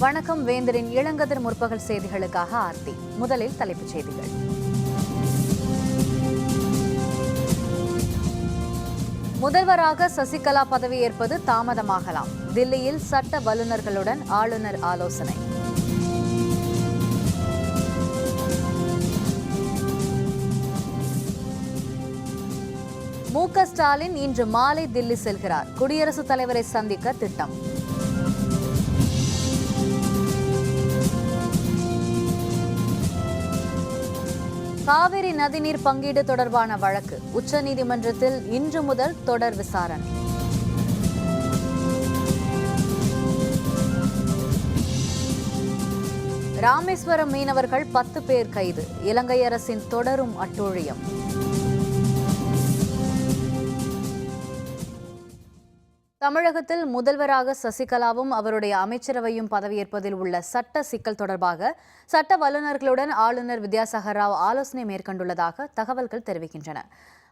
வணக்கம். வேந்தரின் இளங்கதிர் முற்பகல் செய்திகளுக்காக ஆர்த்தி. முதலில் தலைப்புச் செய்திகள். முதல்வராக சசிகலா பதவியேற்பது தாமதமாகலாம். தில்லியில் சட்ட வல்லுநர்களுடன் ஆளுநர் ஆலோசனை. மு.க. ஸ்டாலின் இன்று மாலை தில்லி செல்கிறார். குடியரசுத் தலைவரை சந்திக்க திட்டம். காவிரி நதிநீர் பங்கீடு தொடர்பான வழக்கு உச்சநீதிமன்றத்தில் இன்று முதல் தொடர் விசாரணை. ராமேஸ்வரம் மீனவர்கள் 10 பேர் கைது. இலங்கை அரசின் தொடரும் அட்டூழியம். தமிழகத்தில் முதல்வராக சசிகலாவும் அவருடைய அமைச்சரவையும் பதவியேற்பதில் உள்ள சட்ட சிக்கல் தொடர்பாக சட்ட வல்லுநர்களுடன் ஆளுநர் வித்யாசாகர் ராவ் ஆலோசனை மேற்கொண்டுள்ளதாக தகவல்கள் தெரிவிக்கின்றன.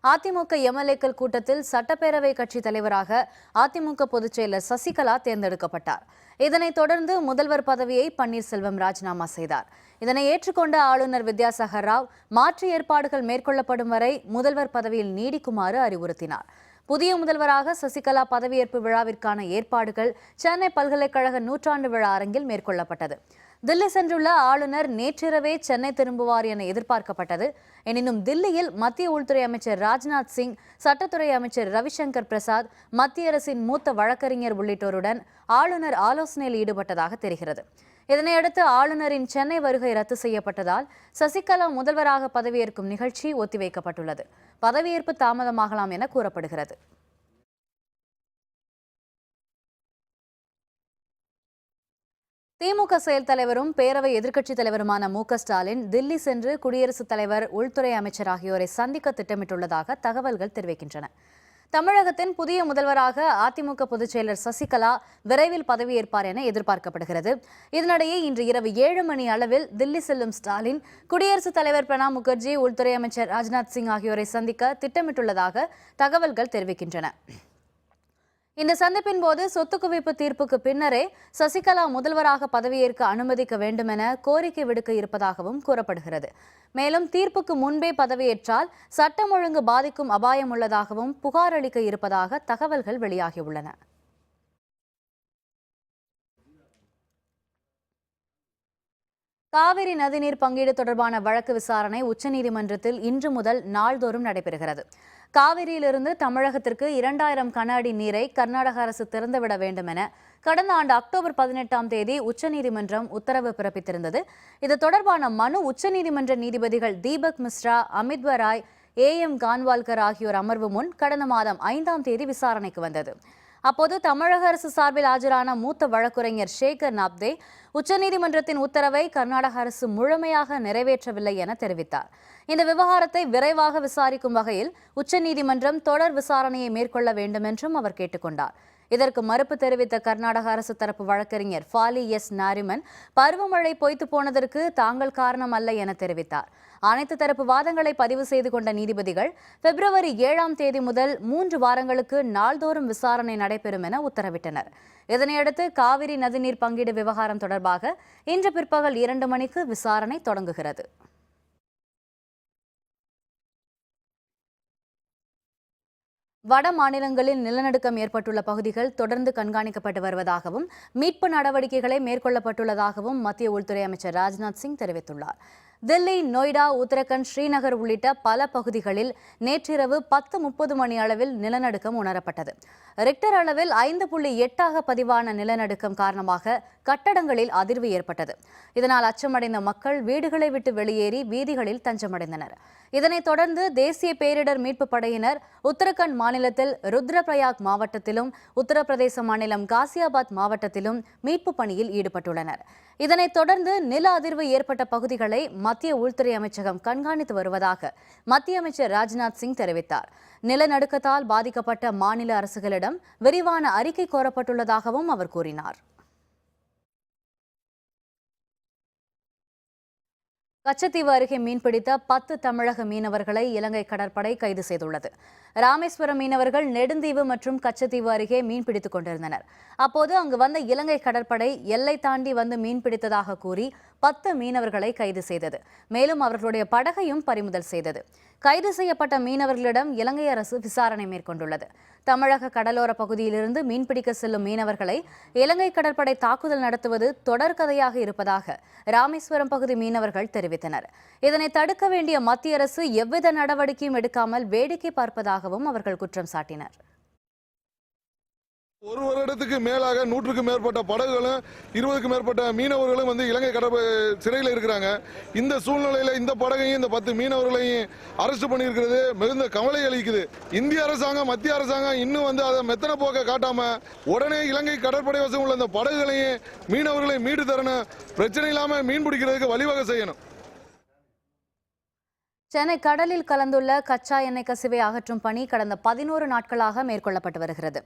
அதிமுக எம்எல்ஏக்கள் கூட்டத்தில் சட்டப்பேரவை கட்சித் தலைவராக அதிமுக பொதுச் செயலர் சசிகலா தேர்ந்தெடுக்கப்பட்டார். இதனைத் தொடர்ந்து முதல்வர் பதவியை பன்னீர்செல்வம் ராஜினாமா செய்தார். இதனை ஏற்றுக்கொண்ட ஆளுநர் வித்யாசாகர் ராவ் மாற்று ஏற்பாடுகள் மேற்கொள்ளப்படும் வரை முதல்வர் பதவியில் நீடிக்குமாறு அறிவுறுத்தினார். புதிய முதல்வராக சசிகலா பதவியேற்பு விழாவிற்கான ஏற்பாடுகள் சென்னை பல்கலைக்கழக நூற்றாண்டு விழா அரங்கில் மேற்கொள்ளப்பட்டது. தில்லி சென்றுள்ள ஆளுநர் நேற்றிரவே சென்னை திரும்புவார் என எதிர்பார்க்கப்பட்டது. எனினும் தில்லியில் மத்திய உள்துறை அமைச்சர் ராஜ்நாத் சிங், சட்டத்துறை அமைச்சர் ரவிசங்கர் பிரசாத், மத்திய அரசின் மூத்த வழக்கறிஞர் உள்ளிட்டோருடன் ஆளுநர் ஆலோசனையில் ஈடுபட்டதாக தெரிகிறது. இதனையடுத்து ஆளுநரின் சென்னை வருகை ரத்து செய்யப்பட்டதால் சசிகலா முதல்வராக பதவியேற்கும் நிகழ்ச்சி ஒத்திவைக்கப்பட்டுள்ளது. பதவியேற்பு தாமதமாகலாம் என கூறப்படுகிறது. திமுக செயல் தலைவரும் பேரவை எதிர்க்கட்சித் தலைவருமான மு.க. ஸ்டாலின் தில்லி சென்று குடியரசுத் தலைவர், உள்துறை அமைச்சர் ஆகியோரை சந்திக்க திட்டமிட்டுள்ளதாக தகவல்கள் தெரிவிக்கின்றன. தமிழகத்தின் புதிய முதல்வராக அதிமுக பொதுச் செயலர் சசிகலா விரைவில் பதவியேற்பார் என எதிர்பார்க்கப்படுகிறது. இதனிடையே இன்று இரவு 7 மணி அளவில் தில்லி செல்லும் ஸ்டாலின் குடியரசுத் தலைவர் பிரணாப் முகர்ஜி, உள்துறை அமைச்சர் ராஜ்நாத் சிங் ஆகியோரை சந்திக்க திட்டமிட்டுள்ளதாக தகவல்கள் தெரிவிக்கின்றன. இந்த சந்திப்பின் போது சொத்து குவிப்பு தீர்ப்புக்கு பின்னரே சசிகலா முதல்வராக பதவியேற்க அனுமதிக்க வேண்டுமென கோரிக்கை விடுக்க இருப்பதாகவும் கூறப்படுகிறது. மேலும் தீர்ப்புக்கு முன்பே பதவியேற்றால் சட்டம் ஒழுங்கு பாதிக்கும் அபாயம் உள்ளதாகவும் புகார் அளிக்க இருப்பதாக தகவல்கள் வெளியாகியுள்ளன. காவிரி நதிநீர் பங்கீடு தொடர்பான வழக்கு விசாரணை உச்சநீதிமன்றத்தில் இன்று முதல் நாள்தோறும் நடைபெறுகிறது. காவிரியிலிருந்து தமிழகத்திற்கு 2000 கன அடி நீரை கர்நாடக அரசு திறந்துவிட வேண்டும் என கடந்த ஆண்டு அக்டோபர் 18ஆம் தேதி உச்சநீதிமன்றம் உத்தரவு பிறப்பித்திருந்தது. இது தொடர்பான மனு உச்சநீதிமன்ற நீதிபதிகள் தீபக் மிஸ்ரா, அமித்வர் ராய், A.M. கான்வால்கர் ஆகியோர் அமர்வு முன் கடந்த மாதம் 5ஆம் தேதி விசாரணைக்கு வந்தது. அப்போது தமிழக அரசு சார்பில் ஆஜரான மூத்த வழக்குரைஞர் சேகர் நாப்தே உச்சநீதிமன்றத்தின் உத்தரவை கர்நாடக அரசு முழுமையாக நிறைவேற்றவில்லை என தெரிவித்தார். இந்த விவகாரத்தை விரைவாக விசாரிக்கும் வகையில் உச்சநீதிமன்றம் தொடர் விசாரணையை மேற்கொள்ள வேண்டும் என்றும் அவர் கேட்டுக்கொண்டார். இதற்கு மறுப்பு தெரிவித்த கர்நாடக அரசு தரப்பு வழக்கறிஞர் ஃபாலி எஸ் நாரிமன், பருவமழை பொய்த்து போனதற்கு தாங்கள் காரணம் அல்ல என தெரிவித்தார். அனைத்து தரப்பு வாதங்களை பதிவு செய்து கொண்ட நீதிபதிகள் பிப்ரவரி 7ஆம் தேதி முதல் 3 வாரங்களுக்கு நாள்தோறும் விசாரணை நடைபெறும் என உத்தரவிட்டனர். இதனையடுத்து காவிரி நதிநீர் பங்கீடு விவகாரம் தொடர்பாக இன்று பிற்பகல் 2 மணிக்கு விசாரணை தொடங்குகிறது. வட மாநிலங்களில் நிலநடுக்கம் ஏற்பட்டுள்ள பகுதிகள் தொடர்ந்து கண்காணிக்கப்பட்டு வருவதாகவும் மீட்பு நடவடிக்கைகளை மேற்கொள்ளப்பட்டுள்ளதாகவும் மத்திய உள்துறை அமைச்சர் ராஜ்நாத் சிங் தெரிவித்துள்ளார். தில்லி, நொய்டா, உத்தரகண்ட், ஸ்ரீநகர் உள்ளிட்ட பல பகுதிகளில் நேற்றிரவு 10:30 மணி அளவில் நிலநடுக்கம் உணரப்பட்டது. ரிக்டர் அளவில் 5.8 பதிவான நிலநடுக்கம் காரணமாக கட்டடங்களில் அதிர்வு ஏற்பட்டது. இதனால் அச்சமடைந்த மக்கள் வீடுகளை விட்டு வெளியேறி வீதிகளில் தஞ்சமடைந்தனர். இதனைத் தொடர்ந்து தேசிய பேரிடர் மீட்பு படையினர் உத்தரகண்ட் மாநிலத்தில் ருத்ரபிரயாக் மாவட்டத்திலும் உத்தரப்பிரதேச மாநிலம் காசியாபாத் மாவட்டத்திலும் மீட்பு பணியில் ஈடுபட்டுள்ளனர். இதனைத் தொடர்ந்து நில அதிர்வு ஏற்பட்ட பகுதிகளை மத்திய உள்துறை அமைச்சகம் கண்காணித்து வருவதாக மத்திய அமைச்சர் ராஜ்நாத் சிங் தெரிவித்தார். நிலநடுக்கத்தால் பாதிக்கப்பட்ட மாநில அரசுகளிடம் விரிவான அறிக்கை கோரப்பட்டுள்ளதாகவும் அவர் கூறினார். கச்சத்தீவு அருகே மீன்பிடித்த 10 தமிழக மீனவர்களை இலங்கை கடற்படை கைது செய்துள்ளது. ராமேஸ்வரம் மீனவர்கள் நெடுந்தீவு மற்றும் கச்சத்தீவு அருகே மீன்பிடித்துக் கொண்டிருந்தனர். அப்போது அங்கு வந்த இலங்கை கடற்படை எல்லை தாண்டி வந்து மீன்பிடித்ததாக கூறி 10 மீனவர்களை கைது செய்தது. மேலும் அவர்களுடைய படகையும் பறிமுதல் செய்தது. கைது செய்யப்பட்ட மீனவர்களிடம் இலங்கை அரசு விசாரணை மேற்கொண்டுள்ளது. தமிழக கடலோர பகுதியிலிருந்து மீன்பிடிக்க செல்லும் மீனவர்களை இலங்கை கடற்படை தாக்குதல் நடத்துவது தொடர்கதையாக இருப்பதாக ராமேஸ்வரம் பகுதி மீனவர்கள் தெரிவித்தனர். இதனை தடுக்க வேண்டிய மத்திய அரசு எவ்வித நடவடிக்கையும் எடுக்காமல் வேடிக்கை பார்ப்பதாகவும் அவர்கள் குற்றம் சாட்டினர். ஒரு வருடத்துக்கு மேலாக 100க்கும் மேற்பட்ட படகுகளும் 20க்கும் மேற்பட்ட மீனவர்களும் வந்து இலங்கை சிறையில் இருக்கிறாங்க. இந்த சூழ்நிலையில இந்த படகையும் இந்த 10 மீனவர்களையும் அரெஸ்ட் பண்ணியிருக்கிறது மிகுந்த கவலை அளிக்குது. இந்திய அரசாங்கம் மத்திய அரசாங்கம் இன்னும் வந்து அதை மெத்தன போக்க காட்டாம உடனே இலங்கை கடற்படை வசம் உள்ள இந்த படகுகளையும் மீனவர்களையும் மீட்டு தரணும். பிரச்சனை இல்லாம மீன் பிடிக்கிறதுக்கு வழிவகை செய்யணும். சென்னை கடலில் கலந்துள்ள கச்சா எண்ணெய் கசிவை அகற்றும் பணி கடந்த 11 நாட்களாக மேற்கொள்ளப்பட்டு வருகிறது.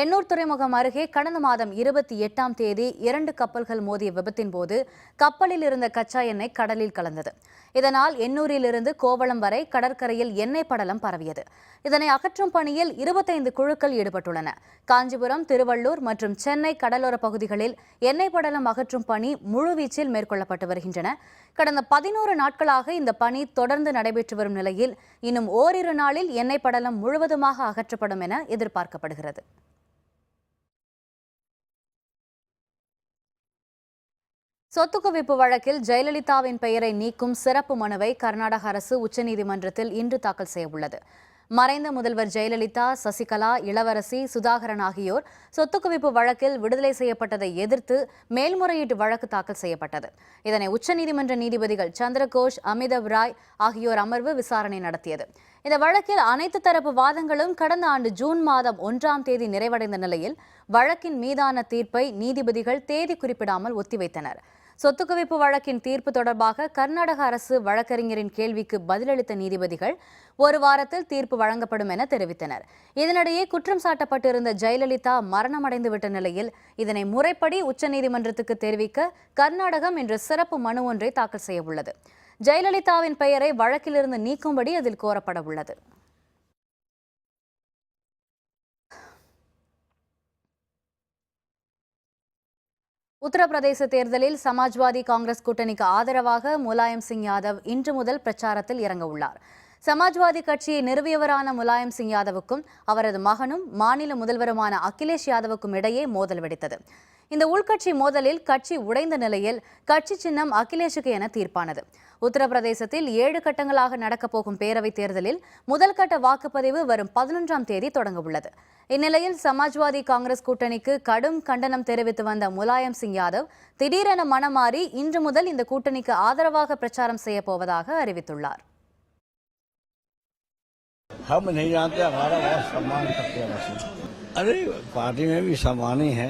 எண்ணூர் துறைமுகம் அருகே கடந்த மாதம் 28ஆம் தேதி 2 கப்பல்கள் மோதிய விபத்தின் போது கப்பலில் இருந்த கச்சா எண்ணெய் கடலில் கலந்தது. இதனால் எண்ணூரிலிருந்து கோவளம் வரை கடற்கரையில் எண்ணெய் படலம் பரவியது. இதனை அகற்றும் பணியில் 25 குழுக்கள் ஈடுபட்டுள்ளன. காஞ்சிபுரம், திருவள்ளூர் மற்றும் சென்னை கடலோர பகுதிகளில் எண்ணெய் படலம் அகற்றும் பணி முழுவீச்சில் மேற்கொள்ளப்பட்டு வருகின்றன. கடந்த 11 நாட்களாக இந்த பணி தொடர்ந்து நடைபெற்று வரும் நிலையில் இன்னும் ஓரிரு நாளில் எண்ணெய் படலம் முழுவதுமாக அகற்றப்படும் என எதிர்பார்க்கப்படுகிறது. சொத்து குவிப்பு வழக்கில் ஜெயலலிதாவின் பெயரை நீக்கும் சிறப்பு மனுவை கர்நாடக அரசு உச்சநீதிமன்றத்தில் இன்று தாக்கல் செய்யவுள்ளது. மறைந்த முதல்வர் ஜெயலலிதா, சசிகலா, இளவரசி, சுதாகரன் ஆகியோர் சொத்து குவிப்பு வழக்கில் விடுதலை செய்யப்பட்டதை எதிர்த்து மேல்முறையீட்டு வழக்கு தாக்கல் செய்யப்பட்டது. இதனை உச்சநீதிமன்ற நீதிபதிகள் சந்திரகோஷ், அமிதவ் ராய் ஆகியோர் அமர்வு விசாரணை நடத்தியது. இந்த வழக்கில் அனைத்து தரப்பு வாதங்களும் கடந்த ஆண்டு ஜூன் மாதம் 1ஆம் தேதி நிறைவடைந்த நிலையில் வழக்கின் மீதான தீர்ப்பை நீதிபதிகள் தேதி குறிப்பிடாமல் ஒத்திவைத்தனர். சொத்து குவிப்பு வழக்கின் தீர்ப்பு தொடர்பாக கர்நாடக அரசு வழக்கறிஞரின் கேள்விக்கு பதிலளித்த நீதிபதிகள் ஒரு வாரத்தில் தீர்ப்பு வழங்கப்படும் என தெரிவித்தனர். இதனிடையே குற்றம் சாட்டப்பட்டிருந்த ஜெயலலிதா மரணமடைந்துவிட்ட நிலையில் இதனை முறைப்படி உச்சநீதிமன்றத்துக்கு தெரிவிக்க கர்நாடகம் இன்று சிறப்பு மனு ஒன்றை தாக்கல் செய்யவுள்ளது. ஜெயலலிதாவின் பெயரை வழக்கிலிருந்து நீக்கும்படி அதில் கோரப்பட உள்ளது. உத்தரப்பிரதேச தேர்தலில் சமாஜ்வாதி காங்கிரஸ் கூட்டணிக்கு ஆதரவாக முலாயம் சிங் யாதவ் இன்று முதல் பிரச்சாரத்தில் இறங்க உள்ளார். சமாஜ்வாதி கட்சியை நிறுவியவரான முலாயம் சிங் யாதவுக்கும் அவரது மகனும் மாநில முதல்வருமான அகிலேஷ் யாதவுக்கும் இடையே மோதல் வெடித்தது. இந்த உள்கட்சி மோதலில் கட்சி உடைந்த நிலையில் கட்சி சின்னம் அகிலேஷுக்கு என தீர்ப்பானது. உத்தரப்பிரதேசத்தில் 7 கட்டங்களாக நடக்கப்போகும் பேரவைத் தேர்தலில் முதல் கட்ட வாக்குப்பதிவு வரும் 11ஆம் தேதி தொடங்க உள்ளது. இந்நிலையில் சமாஜ்வாதி காங்கிரஸ் கூட்டணிக்கு கடும் கண்டனம் தெரிவித்து வந்த முலாயம் சிங் யாதவ் திடீரென மனமாறி இன்று முதல் இந்த கூட்டணிக்கு ஆதரவாக பிரச்சாரம் செய்ய போவதாக அறிவித்துள்ளார். अरे पार्टी में भी सम्मान ही है,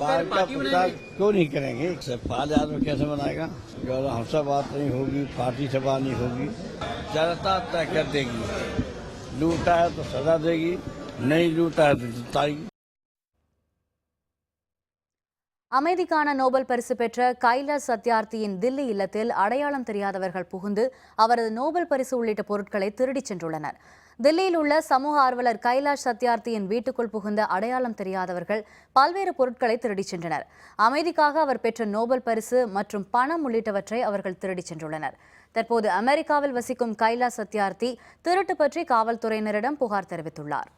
पार्टी का प्रचार क्यों नहीं करेंगे? फाल यादव कैसे बनाएगा? जो हमसे बात नहीं होगी, पार्टी से बात नहीं होगी, जनता तय कर देगी। लूटा है तो सजा देगी, नहीं लूटा है तो जिताएगी। அமைதிக்கான நோபல் பரிசு பெற்ற கைலாஷ் சத்யார்த்தியின் தில்லி இல்லத்தில் அடையாளம் தெரியாதவர்கள் புகுந்து அவரது நோபல் பரிசு உள்ளிட்ட பொருட்களை திருடிச் சென்றுள்ளனர். தில்லியில் உள்ள சமூக ஆர்வலர் கைலாஷ் சத்யார்த்தியின் வீட்டுக்குள் புகுந்த அடையாளம் தெரியாதவர்கள் பல்வேறு பொருட்களை திருடிச் சென்றனர். அமைதிக்காக அவர் பெற்ற நோபல் பரிசு மற்றும் பணம் உள்ளிட்டவற்றை அவர்கள் திருடிச் சென்றுள்ளனர். தற்போது அமெரிக்காவில் வசிக்கும் கைலாஷ் சத்யார்த்தி திருட்டு பற்றி காவல்துறையினரிடம் புகார் தெரிவித்துள்ளார்.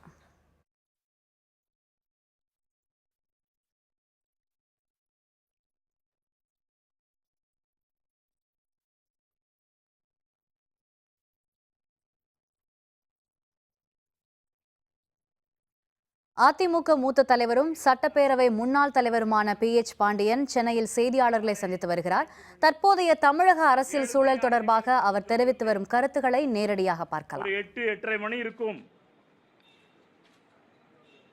அதிமுக மூத்த தலைவரும் சட்டப்பேரவை முன்னாள் தலைவருமான PH பாண்டியன் சென்னையில் செய்தியாளர்களை சந்தித்து வருகிறார். தற்போதைய தமிழக அரசியல் சூழல் தொடர்பாக அவர் தெரிவித்து வரும் கருத்துக்களை நேரடியாக பார்க்கலாம். 8:30 மணி இருக்கும்.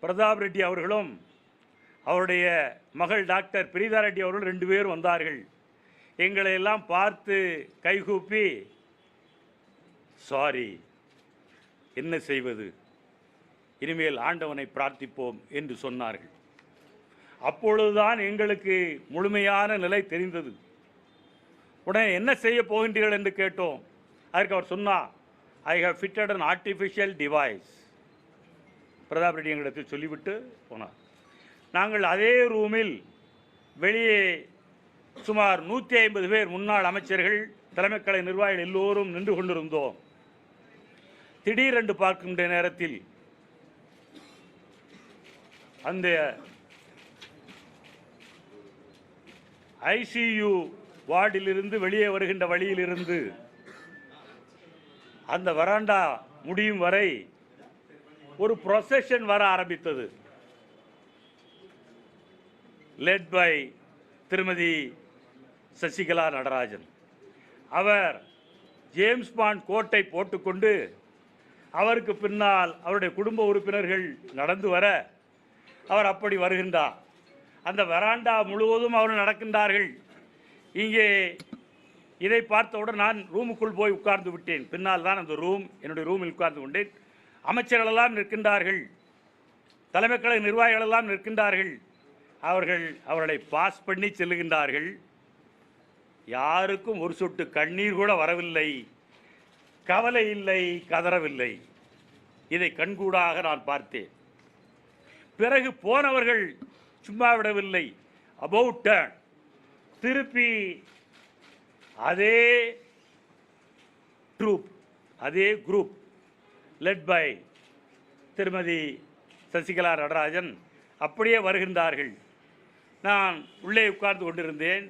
பிரதாப் ரெட்டி அவர்களும் அவருடைய மகள் டாக்டர் பிரீதா ரெட்டி அவர்களும் 2 பேர் வந்தார்கள். எங்களை எல்லாம் பார்த்து கைகூப்பி சாரி, என்ன செய்வது, இனிமேல் ஆண்டவனை பிரார்த்திப்போம் என்று சொன்னார்கள். அப்பொழுதுதான் எங்களுக்கு முழுமையான நிலை தெரிந்தது. உடனே என்ன செய்ய போகின்றீர்கள் என்று கேட்டோம். அதற்கு அவர் சொன்னார், I have fitted an artificial device. Pratap Reddy எங்களிடத்தில் சொல்லிவிட்டு போனார். நாங்கள் அதே ரூமில் வெளியே சுமார் 150 பேர் முன்னாள் அமைச்சர்கள், தலைமைக் கழக நிர்வாகிகள் எல்லோரும் நின்று கொண்டிருந்தோம். திடீரென்று பார்க்கின்ற நேரத்தில் அந்த ஐசியு வார்டிலிருந்து வெளியே வருகின்ற வழியிலிருந்து அந்த வராண்டா முடியும் வரை ஒரு ப்ரொசெஷன் வர ஆரம்பித்தது. லெட் பை திருமதி சசிகலா நடராஜன். அவர் ஜேம்ஸ் பாண்ட் கோட்டை போட்டுக்கொண்டு அவருக்கு பின்னால் அவருடைய குடும்ப உறுப்பினர்கள் நடந்து வர அவர் அப்படி வருகின்றார். அந்த வராண்டா முழுவதும் அவர்கள் நடக்கின்றார்கள். இங்கே இதை பார்த்தவுடன் நான் ரூமுக்குள் போய் உட்கார்ந்து விட்டேன். பின்னால் தான் அந்த ரூம், என்னுடைய ரூமில் உட்கார்ந்து கொண்டேன். அமைச்சர்களெல்லாம் நிற்கின்றார்கள், தலைமை கழக நிர்வாகிகளெல்லாம் நிற்கின்றார்கள். அவர்களை பாஸ் பண்ணி செல்லுகின்றார்கள். யாருக்கும் ஒரு சொட்டு கண்ணீர் கூட வரவில்லை, கவலை இல்லை, கதறவில்லை. இதை கண்கூடாக நான் பார்த்தேன். பிறகு போனவர்கள் சும்மா விடவில்லை, அபவுட் டர்ன் திருப்பி அதே ட்ரூப், அதே குரூப் லெட் பை திருமதி சசிகலா நடராஜன் அப்படியே வருகின்றார்கள். நான் உள்ளே உட்கார்ந்து கொண்டிருந்தேன்.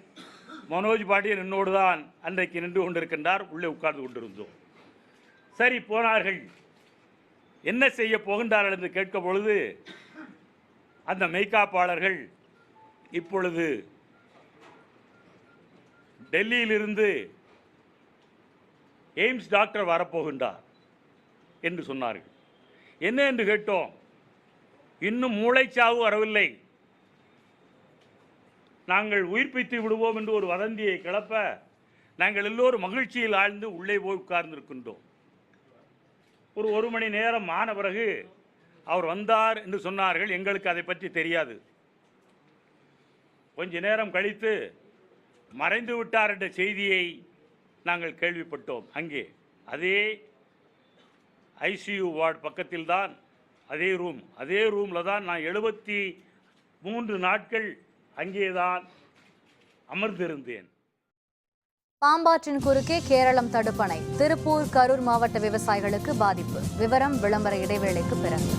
மனோஜ் பாண்டியன் என்னோடு தான் அன்றைக்கு நின்று கொண்டிருக்கின்றார். உள்ளே உட்கார்ந்து கொண்டிருந்தோம். சரி, போனார்கள். என்ன செய்ய போகின்றார்கள் என்று கேட்க பொழுது அந்த மெய்காப்பாளர்கள், இப்பொழுது டெல்லியிலிருந்து எய்ம்ஸ் டாக்டர் வரப்போகின்றார் என்று சொன்னார்கள். என்ன என்று கேட்டோம். இன்னும் மூளைச்சாவு வரவில்லை, நாங்கள் உயிர்ப்பித்து விடுவோம் என்று ஒரு வதந்தியை கிளப்ப நாங்கள் எல்லோரும் மகிழ்ச்சியில் ஆழ்ந்து உள்ளே போய் உட்கார்ந்திருக்கின்றோம். ஒரு மணி நேரம் ஆன பிறகு அவர் வந்தார் என்று சொன்னார்கள். எங்களுக்கு அதை பற்றி தெரியாது. கொஞ்ச நேரம் கழித்து மறைந்து விட்டார் என்ற செய்தியை நாங்கள் கேள்விப்பட்டோம். அங்கே அதே ஐசியு வார்டு பக்கத்தில் தான் அதே ரூமில் தான் நான் 73 நாட்கள் அங்கேதான் அமர்ந்திருந்தேன். பாம்பாற்றின் குறுக்கே கேரளம் தடுப்பணை. திருப்பூர், கரூர் மாவட்ட விவசாயிகளுக்கு பாதிப்பு. விவரம் விளம்பர இடைவேளைக்கு பிறகு.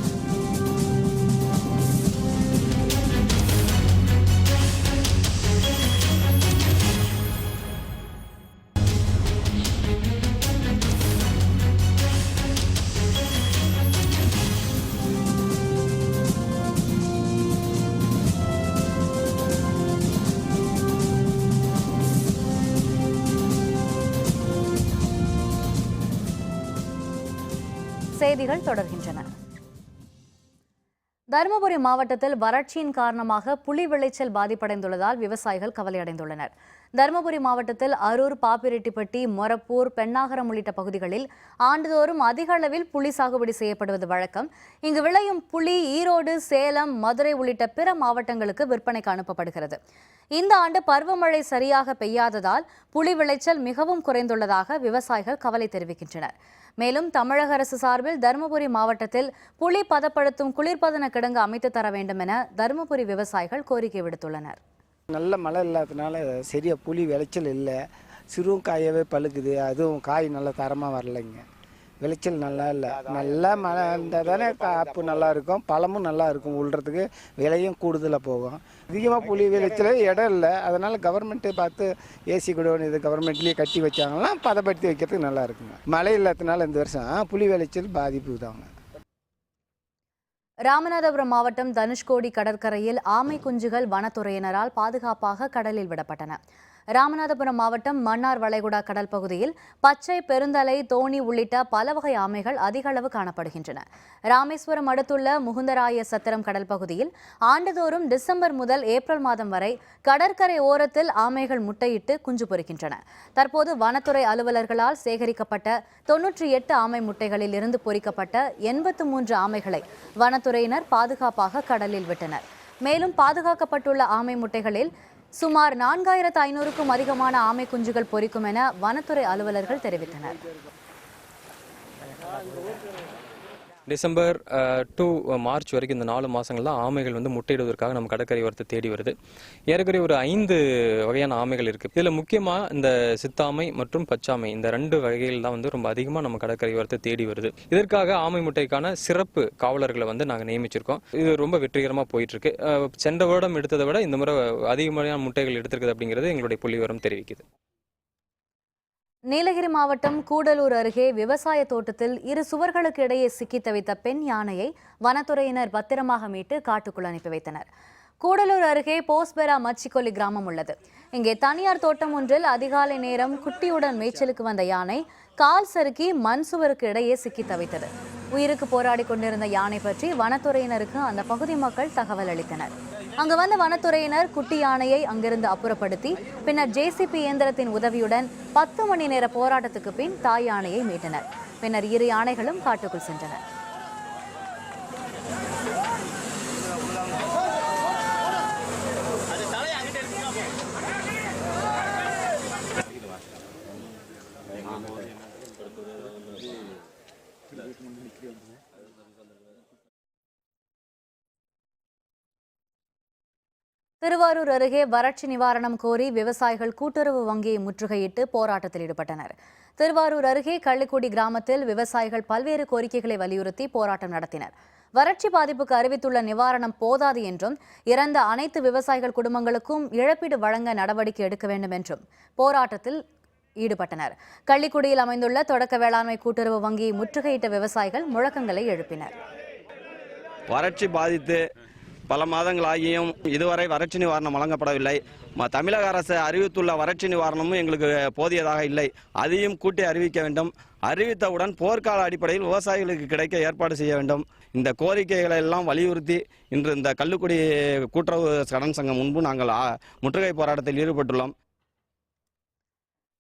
செய்திகள் தொடர்கின்றன. தருமபுரி மாவட்டத்தில் வறட்சியின் காரணமாக புலி விளைச்சல் பாதிப்படைந்துள்ளதால் விவசாயிகள் கவலையடைந்துள்ளனர். தருமபுரி மாவட்டத்தில் அரூர், பாப்பிரெட்டிப்பட்டி, மொரப்பூர், பெண்ணாகரம் உள்ளிட்ட பகுதிகளில் ஆண்டுதோறும் அதிக அளவில் புலி சாகுபடி செய்யப்படுவது வழக்கம். இங்கு விளையும் புலி ஈரோடு, சேலம், மதுரை உள்ளிட்ட பிற மாவட்டங்களுக்கு விற்பனைக்கு அனுப்பப்படுகிறது. இந்த ஆண்டு பருவமழை சரியாக பெய்யாததால் புலி விளைச்சல் மிகவும் குறைந்துள்ளதாக விவசாயிகள் கவலை தெரிவிக்கின்றனர். மேலும் தமிழக அரசு சார்பில் தருமபுரி மாவட்டத்தில் புலி பதப்படுத்தும் குளிர்பதன கிடங்கு அமைத்து தர வேண்டும் என தருமபுரி விவசாயிகள் கோரிக்கை விடுத்துள்ளனர். நல்ல மழை இல்லாததுனால சரியாக புளி விளைச்சல் இல்லை. சிறுவும் காயவே பழுக்குது. அதுவும் காய் நல்லா தரமாக வரலைங்க. விளைச்சல் நல்லா இல்லை. நல்லா மழை இருந்தால் தானே காப்பு நல்லா இருக்கும், பழமும் நல்லா இருக்கும், உள்றதுக்கு விலையும் கூடுதலாக போகும். அதிகமாக புளி விளைச்சல் இடம் இல்லை. அதனால் கவர்மெண்ட்டை பார்த்து ஏசி குடோன் இது கவர்மெண்ட்லேயே கட்டி வச்சாங்கன்னா பதப்படுத்தி வைக்கிறதுக்கு நல்லா இருக்குங்க. மழை இல்லாததுனால இந்த வருஷம் புளி விளைச்சல் பாதிப்பு தாங்க. ராமநாதபுரம் மாவட்டம் தனுஷ்கோடி கடற்கரையில் ஆமை குஞ்சுகள் வனத்துறையினரால் பாதுகாப்பாக கடலில் விடப்பட்டன. ராமநாதபுரம் மாவட்டம் மன்னார் வளைகுடா கடல் பகுதியில் பச்சை, பெருந்தலை, தோணி உள்ளிட்ட பல வகை ஆமைகள் அதிக அளவு காணப்படுகின்றன. ராமேஸ்வரம் அடுத்துள்ள முகுந்தராய சத்திரம் கடல் பகுதியில் ஆண்டுதோறும் டிசம்பர் முதல் ஏப்ரல் மாதம் வரை கடற்கரை ஓரத்தில் ஆமைகள் முட்டையிட்டு குஞ்சு பொரிக்கின்றன. தற்போது வனத்துறை அலுவலர்களால் சேகரிக்கப்பட்ட 98 ஆமை முட்டைகளில் இருந்து பொரிக்கப்பட்ட 83 ஆமைகளை வனத்துறையினர் பாதுகாப்பாக கடலில் விட்டனர். மேலும் பாதுகாக்கப்பட்டுள்ள ஆமை முட்டைகளில் சுமார் 4500க்கும் அதிகமான ஆமை குஞ்சுகள் பொரிக்கும் என வனத்துறை அலுவலர்கள் தெரிவித்தனர். டிசம்பர் டு மார்ச் வரைக்கும் இந்த 4 மாதங்கள் தான் ஆமைகள் வந்து முட்டையிடுவதற்காக நம்ம கடற்கரை ஓரத்தை தேடி வருது. ஏறக்குறைய ஒரு 5 வகையான ஆமைகள் இருக்குது. இதில் முக்கியமாக இந்த சித்தாமை மற்றும் பச்சாமை இந்த 2 வகைகள் தான் வந்து ரொம்ப அதிகமாக நம்ம கடற்கரை ஓரத்தை தேடி வருது. இதற்காக ஆமை முட்டைக்கான சிறப்பு காவலர்களை வந்து நாங்கள் நியமிச்சிருக்கோம். இது ரொம்ப வெற்றிகரமாக போயிட்டுருக்கு. சென்ற வருடம் எடுத்ததை விட இந்த முறை அதிகமான முட்டைகள் எடுத்திருக்குது அப்படிங்கிறது எங்களுடைய புள்ளிவிவரம் தெரிவிக்குது. நீலகிரி மாவட்டம் கூடலூர் அருகே விவசாய தோட்டத்தில் 2 சுவர்களுக்கு இடையே சிக்கி தவித்த பெண் யானையை வனத்துறையினர் பத்திரமாக மீட்டு காட்டுக்குள் அனுப்பி வைத்தனர். கூடலூர் அருகே போஸ்பெரா மச்சிக்கொல்லி கிராமம் உள்ளது. இங்கே தனியார் தோட்டம் ஒன்றில் அதிகாலை நேரம் குட்டியுடன் மேய்ச்சலுக்கு வந்த யானை கால் சறுக்கி மண் சுவருக்கு இடையே சிக்கி தவித்தது. உயிருக்கு போராடி கொண்டிருந்த யானை பற்றி வனத்துறையினருக்கு அந்த பகுதி மக்கள் தகவல் அளித்தனர். அங்கு வந்த வனத்துறையினர் குட்டி யானையை அங்கிருந்து அப்புறப்படுத்தி பின்னர் JCB இயந்திரத்தின் உதவியுடன் 10 மணி நேர போராட்டத்துக்கு பின் தாய் யானையை மீட்டனர். பின்னர் 2 யானைகளும் காட்டுக்குள் சென்றன. திருவாரூர் அருகே வறட்சி நிவாரணம் கோரி விவசாயிகள் கூட்டுறவு வங்கியை முற்றுகையிட்டு போராட்டத்தில் ஈடுபட்டனர். திருவாரூர் அருகே கள்ளிக்குடி கிராமத்தில் விவசாயிகள் பல்வேறு கோரிக்கைகளை வலியுறுத்தி போராட்டம் நடத்தினர். வறட்சி பாதிப்புக்கு அறிவித்துள்ள நிவாரணம் போதாது என்றும் இறந்த அனைத்து விவசாயிகள் குடும்பங்களுக்கும் இழப்பீடு வழங்க நடவடிக்கை எடுக்க வேண்டும் என்றும் போராட்டத்தில் ஈடுபட்டனர். கள்ளிக்குடியில் அமைந்துள்ள தொடக்க வேளாண்மை கூட்டுறவு வங்கியை முற்றுகையிட்ட விவசாயிகள் முழக்கங்களை எழுப்பினர். வறட்சி பாதித்து பல மாதங்களாகியும் இதுவரை வறட்சி நிவாரணம் வழங்கப்படவில்லை. தமிழக அரசு அறிவித்துள்ள வறட்சி நிவாரணமும் எங்களுக்கு போதியதாக இல்லை. அதையும் கூட்டி அறிவிக்க வேண்டும். அறிவித்தவுடன் போர்க்கால அடிப்படையில் விவசாயிகளுக்கு கிடைக்க ஏற்பாடு செய்ய வேண்டும். இந்த கோரிக்கைகளை எல்லாம் வலியுறுத்தி இன்று இந்த கள்ளிக்குடி கூட்டுறவு கடன் சங்கம் முன்பு நாங்கள் முற்றுகை போராட்டத்தில் ஈடுபட்டுள்ளோம்.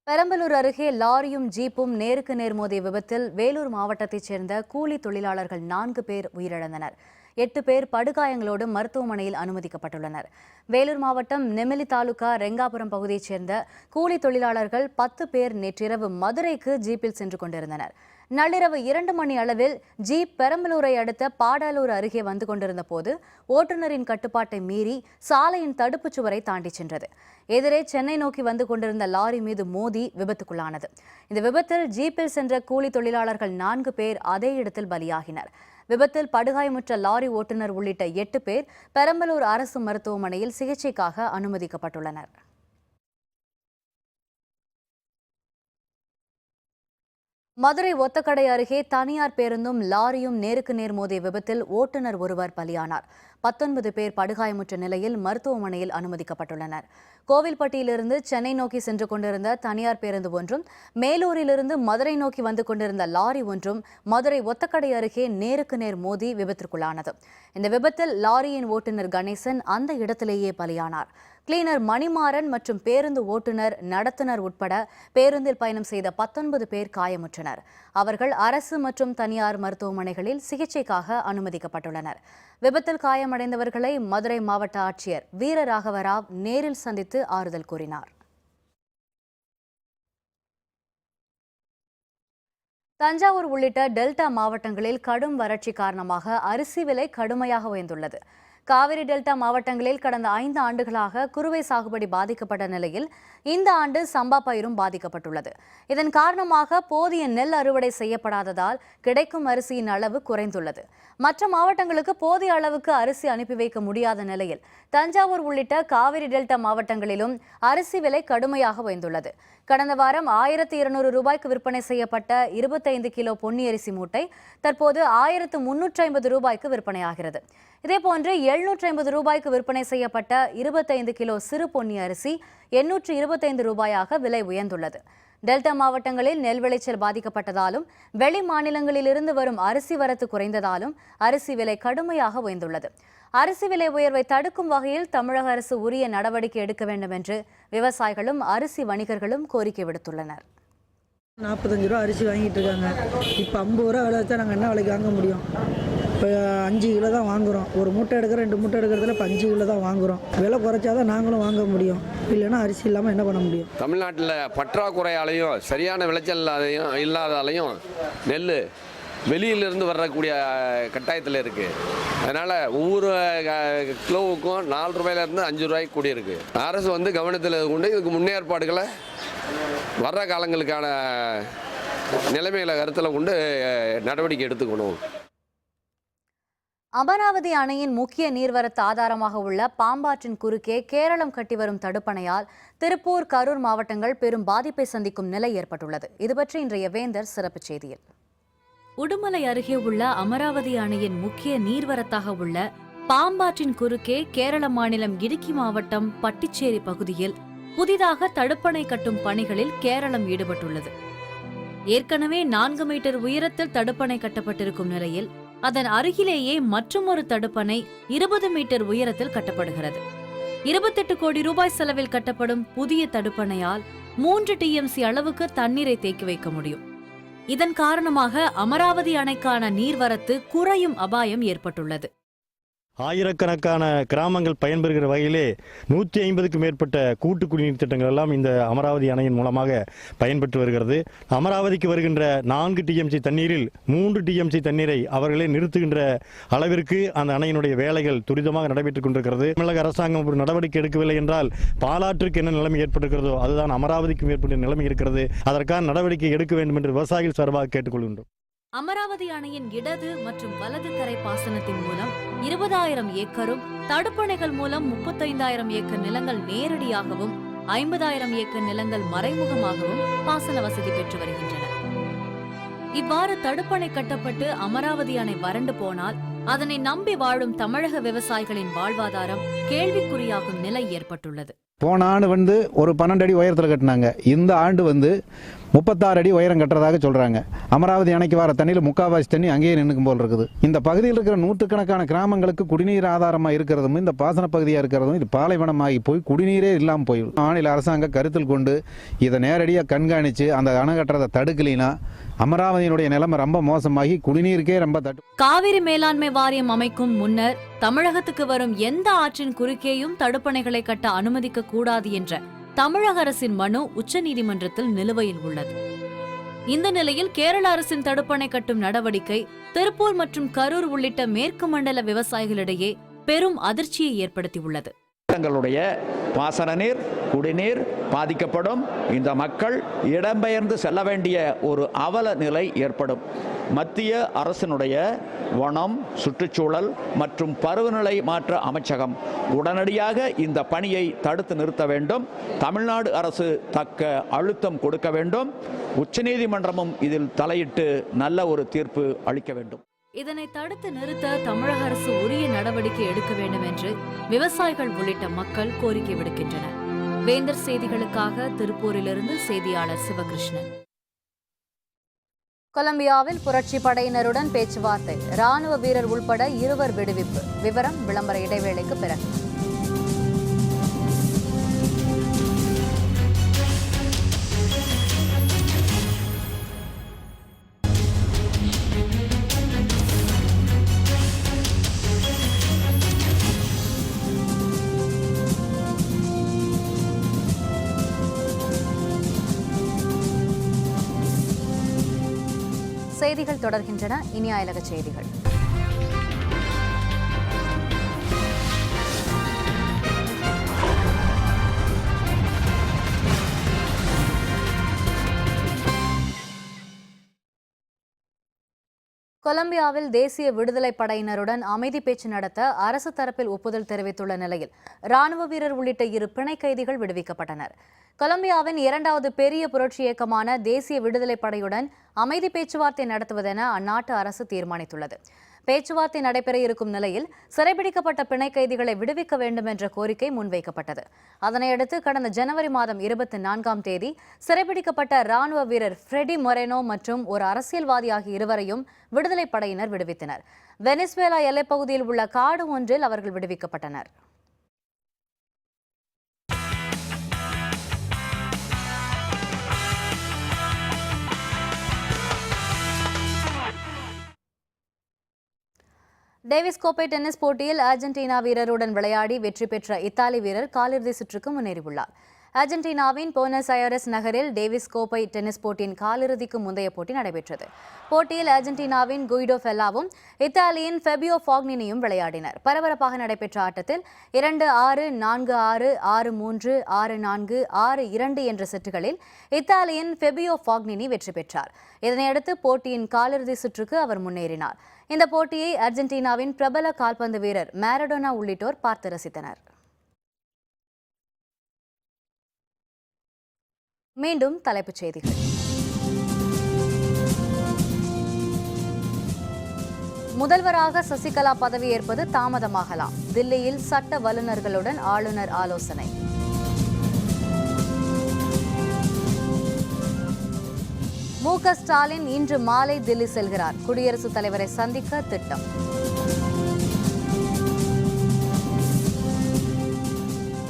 பெரம்பலூர் அருகே லாரியும் ஜீப்பும் நேருக்கு நேர் மோதிய விபத்தில் வேலூர் மாவட்டத்தைச் சேர்ந்த கூலி தொழிலாளர்கள் 4 பேர் உயிரிழந்தனர். 8 பேர் படுகாயங்களோடு மருத்துவமனையில் அனுமதிக்கப்பட்டுள்ளனர். வேலூர் மாவட்டம் நெமிலி தாலுகா ரெங்காபுரம் பகுதியைச் சேர்ந்த கூலி தொழிலாளர்கள் 10 பேர் நேற்றிரவு மதுரைக்கு ஜீப்பில் சென்று கொண்டிருந்தனர். நள்ளிரவு 2 மணி அளவில் ஜீப் பெரம்பலூரை அடுத்த பாடாலூர் அருகே வந்து கொண்டிருந்த போது ஓட்டுநரின் கட்டுப்பாட்டை மீறி சாலையின் தடுப்புச் சுவரை தாண்டி சென்றது. எதிரே சென்னை நோக்கி வந்து கொண்டிருந்த லாரி மீது மோதி விபத்துக்குள்ளானது. இந்த விபத்தில் ஜீப்பில் சென்ற கூலி தொழிலாளர்கள் 4 பேர் அதே இடத்தில் பலியாகினர். விபத்தில் படுகாயமுற்ற லாரி ஓட்டுநர் உள்ளிட்ட 8 பேர் பெரம்பலூர் அரசு மருத்துவமனையில் சிகிச்சைக்காக அனுமதிக்கப்பட்டுள்ளனர். மதுரை ஒத்தக்கடை அருகே தனியார் பேருந்தும் லாரியும் நேருக்கு நேர் மோதிய விபத்தில் ஓட்டுநர் ஒருவர் பலியானார். 19 பேர் படுகாயமுற்ற நிலையில் மருத்துவமனையில் அனுமதிக்கப்பட்டுள்ளனர். கோவில்பட்டியிலிருந்து சென்னை நோக்கி சென்று கொண்டிருந்த தனியார் பேருந்து ஒன்றும் மேலூரிலிருந்து மதுரை நோக்கி வந்து கொண்டிருந்த லாரி ஒன்றும் மதுரை ஒத்தக்கடை அருகே நேருக்கு நேர் மோதி விபத்திற்குள்ளானது. இந்த விபத்தில் லாரியின் ஓட்டுநர் கணேசன் அந்த இடத்திலேயே பலியானார். கிளீனர் மணிமாறன் மற்றும் பேருந்து ஓட்டுநர் நடத்துனர் உட்பட பேருந்தில் பயணம் செய்த 19 பேர் காயமுற்றனர். அவர்கள் அரசு மற்றும் தனியார் மருத்துவமனைகளில் சிகிச்சைக்காக அனுமதிக்கப்பட்டுள்ளனர். விபத்தில் காயமடைந்தவர்களை மதுரை மாவட்ட ஆட்சியர் வீரராகவராவ் நேரில் சந்தித்து ஆறுதல் கூறினார். தஞ்சாவூர் உள்ளிட்ட டெல்டா மாவட்டங்களில் கடும் வறட்சி காரணமாக அரிசி விலை கடுமையாக உயர்ந்துள்ளது. காவிரி டெல்டா மாவட்டங்களில் கடந்த 5 ஆண்டுகளாக குறுவை சாகுபடி பாதிக்கப்பட்ட நிலையில் இந்த ஆண்டு சம்பா பயிரும் பாதிக்கப்பட்டுள்ளது. இதன் காரணமாக போதிய நெல் அறுவடை செய்யப்படாததால் கிடைக்கும் அரிசியின் அளவு குறைந்துள்ளது. மற்ற மாவட்டங்களுக்கு போதிய அளவுக்கு அரிசி அனுப்பி வைக்க முடியாத நிலையில் தஞ்சாவூர் உள்ளிட்ட காவிரி டெல்டா மாவட்டங்களிலும் அரிசி விலை கடுமையாக உயர்ந்துள்ளது. கடந்த வாரம் 1200 ரூபாய்க்கு விற்பனை செய்யப்பட்ட 25 கிலோ பொன்னி அரிசி மூட்டை தற்போது 1350 ரூபாய்க்கு விற்பனையாகிறது. இதேபோன்று 750 ரூபாய்க்கு விற்பனை செய்யப்பட்ட 25 கிலோ சிறு பொன்னி அரிசி 825 ரூபாயாக விலை உயர்ந்துள்ளது. டெல்டா மாவட்டங்களில் நெல் விளைச்சல் பாதிக்கப்பட்டதாலும் வெளி மாநிலங்களிலிருந்து வரும் அரிசி வரத்து குறைந்ததாலும் அரிசி விலை கடுமையாக உயர்ந்துள்ளது. அரிசி விலை உயர்வை தடுக்கும் வகையில் தமிழக அரசு உரிய நடவடிக்கை எடுக்க வேண்டும் என்று விவசாயிகளும் அரிசி வணிகர்களும் கோரிக்கை விடுத்துள்ளனர். 45 ரூபா அரிசி வாங்கிட்டு இருக்காங்க. இப்போ 50 ரூபா விலை வச்சா நாங்கள் என்ன விலைக்கு வாங்க முடியும்? இப்போ இப்போ 5 கிலோ தான் வாங்குகிறோம். ஒரு மூட்டை எடுக்கிற 2 மூட்டை எடுக்கிறதுல இப்போ 5 கிலோ தான் வாங்குகிறோம். விலை குறைச்சாதான் நாங்களும் வாங்க முடியும், இல்லைன்னா அரிசி இல்லாமல் என்ன பண்ண முடியும்? தமிழ்நாட்டில் பற்றாக்குறையாலையும் சரியான விளைச்சல் இல்லாதாலையும் நெல் வெளியிலிருந்து வரக்கூடிய கட்டாயத்தில் இருக்குது. அதனால் ஒவ்வொரு கிலோவுக்கும் 4 ரூபாயிலேருந்து 5 ரூபாய்க்கு கூடியிருக்கு. அரசு கவனத்தில் கொண்டு இதுக்கு முன்னேற்பாடுகளை வர்ற காலங்களுக்கான நிலைமைகளை கருத்தில் கொண்டு நடவடிக்கை எடுத்துக்கணும். அமராவதி அணையின் முக்கிய நீர்வரத்து ஆதாரமாக உள்ள பாம்பாற்றின் குறுக்கே கேரளம் கட்டி வரும் தடுப்பணையால் திருப்பூர், கரூர் மாவட்டங்கள் பெரும் பாதிப்பை சந்திக்கும் நிலை ஏற்பட்டுள்ளது. இதுபற்றி இன்றைய வேந்தர் சிறப்பு செய்தியில். உடுமலை அருகே உள்ள அமராவதி அணையின் முக்கிய நீர்வரத்தாக உள்ள பாம்பாற்றின் குறுக்கே கேரள மாநிலம் இடுக்கி மாவட்டம் பட்டிச்சேரி பகுதியில் புதிதாக தடுப்பணை கட்டும் பணிகளில் கேரளம் ஈடுபட்டுள்ளது. ஏற்கனவே 4 மீட்டர் உயரத்தில் தடுப்பணை கட்டப்பட்டிருக்கும் நிலையில் அதன் அருகிலேயே மற்றொரு தடுப்பணை 20 மீட்டர் உயரத்தில் கட்டப்படுகிறது. 28 கோடி ரூபாய் செலவில் கட்டப்படும் புதிய தடுப்பணையால் 3 TMC அளவுக்கு தண்ணீரை தேக்கி வைக்க முடியும். இதன் காரணமாக அமராவதி அணைக்கான நீர்வரத்து குறையும் அபாயம் ஏற்பட்டுள்ளது. ஆயிரக்கணக்கான கிராமங்கள் பயன்பெறுகிற வகையிலே 150க்கும் மேற்பட்ட கூட்டு குடிநீர் திட்டங்கள் எல்லாம் இந்த அமராவதி அணையின் மூலமாக பயன்பெற்று வருகிறது. அமராவதிக்கு வருகின்ற 4 TMC தண்ணீரில் 3 TMC தண்ணீரை அவர்களே நிறுத்துகின்ற அளவிற்கு அந்த அணையினுடைய வேலைகள் துரிதமாக நடைபெற்றுக் கொண்டிருக்கிறது. தமிழக அரசாங்கம் ஒரு நடவடிக்கை எடுக்கவில்லை என்றால் பாலாற்றுக்கு என்ன நிலைமை ஏற்பட்டிருக்கிறதோ அதுதான் அமராவதிக்கும் ஏற்பட்ட நிலைமை இருக்கிறது. அதற்கான நடவடிக்கை எடுக்க வேண்டும் என்று விவசாயிகள் சார்பாக கேட்டுக்கொள்கின்றோம். அமராவதி அணையின் இடது மற்றும் வலது கரை பாசனத்தின் மூலம் 20,000 ஏக்கரும், தடுப்பணைகள் மூலம் 35,000 ஏக்கர் நிலங்கள் நேரடியாகவும், 50,000 ஏக்கர் நிலங்கள் மறைமுகமாகவும் பாசன வசதி பெற்று வருகின்றன. இவ்வாறு தடுப்பணை கட்டப்பட்டு அமராவதி அணை வறண்டு போனால் அதனை நம்பி வாழும் தமிழக விவசாயிகளின் வாழ்வாதாரம் கேள்விக்குறியாகும் நிலை ஏற்பட்டுள்ளது. போன ஆண்டு ஒரு 12 அடி உயரத்தில் கட்டினாங்க. இந்த ஆண்டு 36 அடி உயரம் கட்டுறதாக சொல்கிறாங்க. அமராவதி அணைக்கு வர தண்ணியில் முக்கால்வாசி தண்ணி அங்கேயே நின்றுக்கும் போல் இருக்குது. இந்த பகுதியில் இருக்கிற நூற்றுக்கணக்கான கிராமங்களுக்கு குடிநீர் ஆதாரமாக இருக்கிறதும் இந்த பாசன பகுதியாக இருக்கிறதும் இது பாலைவனமாகி போய் குடிநீரே இல்லாமல் போய் மாநில அரசாங்கம் கருத்தில் கொண்டு இதை நேரடியாக கண்காணித்து அந்த அணை கட்டுறதை தடுக்கலினா அமராவதியினுடைய நிலைமை ரொம்ப மோசமாகி குடிநீருக்கே ரொம்ப தட்டு. காவிரி மேலாண்மை வாரியம் அமைக்கும் முன்னர் தமிழகத்துக்கு வரும் எந்த ஆற்றின் குறுக்கேயும் தடுப்பணைகளை கட்ட அனுமதிக்க கூடாது என்ற தமிழக அரசின் மனு உச்சநீதிமன்றத்தில் நிலுவையில் உள்ளது. இந்த நிலையில் கேரள அரசின் தடுப்பணை கட்டும் நடவடிக்கை திருப்பூர் மற்றும் கரூர் உள்ளிட்ட மேற்கு மண்டல விவசாயிகளிடையே பெரும் அதிர்ச்சியை ஏற்படுத்தியுள்ளது. தங்களுடைய பாசன நீர், குடிநீர் பாதிக்கப்படும். இந்த மக்கள் இடம்பெயர்ந்து செல்ல வேண்டிய ஒரு அவல நிலை ஏற்படும். மத்திய அரசினுடைய வனம், சுற்றுச்சூழல் மற்றும் பருவநிலை மாற்ற அமைச்சகம் உடனடியாக இந்த பணியை தடுத்து நிறுத்த வேண்டும். தமிழ்நாடு அரசு தக்க அழுத்தம் கொடுக்க வேண்டும். உச்சநீதிமன்றமும் இதில் தலையிட்டு நல்ல ஒரு தீர்ப்பு அளிக்க வேண்டும். இதனை தடுத்து நிறுத்த தமிழக அரசு உரிய நடவடிக்கை எடுக்க வேண்டும் என்று விவசாயிகள் உள்ளிட்ட மக்கள் கோரிக்கை விடுக்கின்றனர். வேந்தர் செய்திகளுக்காக திருப்பூரிலிருந்து செய்தியாளர் சிவகிருஷ்ணன். கொலம்பியாவில் புரட்சி படையினருடன் பேச்சுவார்த்தை, ராணுவ வீரர் உள்பட 2 விடுவிப்பு. விவரம் விளம்பர இடைவேளைக்கு பிறகு. செய்திகள் தொடர்கின்றன. இனி அயலக செய்திகள். கொலம்பியாவில் தேசிய விடுதலை படையினருடன் அமைதி பேச்சு நடத்த அரசு தரப்பில் ஒப்புதல் தெரிவித்துள்ள நிலையில் ராணுவ வீரர் உள்ளிட்ட 2 பிணை கைதிகள் விடுவிக்கப்பட்டனர். கொலம்பியாவின் 2வது பெரிய புரட்சி இயக்கமான தேசிய விடுதலை படையுடன் அமைதி பேச்சுவார்த்தை நடத்துவதென அந்நாட்டு அரசு தீர்மானித்துள்ளது. பேச்சுவார்த்தை நடைபெற இருக்கும் நிலையில் சிறைபிடிக்கப்பட்ட பிணை கைதிகளை விடுவிக்க வேண்டும் என்ற கோரிக்கை முன்வைக்கப்பட்டது. அதனையடுத்து கடந்த ஜனவரி மாதம் 24ஆம் தேதி சிறைபிடிக்கப்பட்ட ராணுவ வீரர் ஃப்ரெடி மொரேனோ மற்றும் ஒரு அரசியல்வாதி ஆகிய 2வரையும் விடுதலை படையினர் விடுவித்தனர். வெனிசுவேலா எல்லைப்பகுதியில் உள்ள காடு ஒன்றில் அவர்கள் விடுவிக்கப்பட்டனர். டேவிஸ் கோப்பை டென்னிஸ் போட்டியில் அர்ஜென்டினா வீரருடன் விளையாடி வெற்றி பெற்ற இத்தாலி வீரர் காலிறுதி சுற்றுக்கு முன்னேறியுள்ளார். அர்ஜென்டினாவின் போனஸ் ஐரஸ் நகரில் டேவிஸ் கோப்பை டென்னிஸ் போட்டியின் காலிறுதிக்கு முந்தைய போட்டி நடைபெற்றது. போட்டியில் அர்ஜென்டினாவின் குயிடோ ஃபெல்லாவும் இத்தாலியின் ஃபெபியோ ஃபாக்னினியும் விளையாடினர். பரபரப்பாக நடைபெற்ற ஆட்டத்தில் 2-6, 4-6, 6-3, 6-4, 6-2 என்ற செட்டுகளில் இத்தாலியின் ஃபெபியோ ஃபாக்னினி வெற்றி பெற்றார். இதனையடுத்து போட்டியின் காலிறுதி சுற்றுக்கு அவர் முன்னேறினார். இந்த போட்டியை அர்ஜென்டினாவின் பிரபல கால்பந்து வீரர் மாரடோனா உள்ளிட்டோர் பார்த்து ரசித்தனர். மீண்டும் தலைப்புச் செய்திகள். முதல்வராக சசிகலா பதவியேற்பது தாமதமாகலாம். தில்லியில் சட்ட வல்லுநர்களுடன் ஆளுநர் ஆலோசனை. மு.க. ஸ்டாலின் இன்று மாலை தில்லி செல்கிறார். குடியரசுத் தலைவரை சந்திக்க திட்டம்.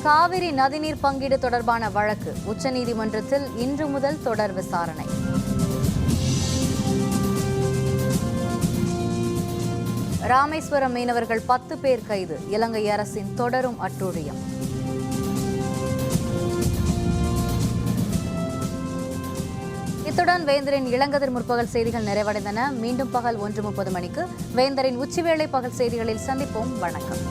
காவிரி நதிநீர் பங்கீடு தொடர்பான வழக்கு உச்சநீதிமன்றத்தில் இன்று முதல் தொடர் விசாரணை. ராமேஸ்வரம் மீனவர்கள் 10 பேர் கைது. இலங்கை அரசின் தொடரும் அட்டூழியம். இத்துடன் வேந்தரின் இளங்கதிர் முற்பகல் செய்திகள் நிறைவடைந்தன. மீண்டும் பகல் 1:30 மணிக்கு வேந்தரின் உச்சிவேளை பகல் செய்திகளில் சந்திப்போம். வணக்கம்.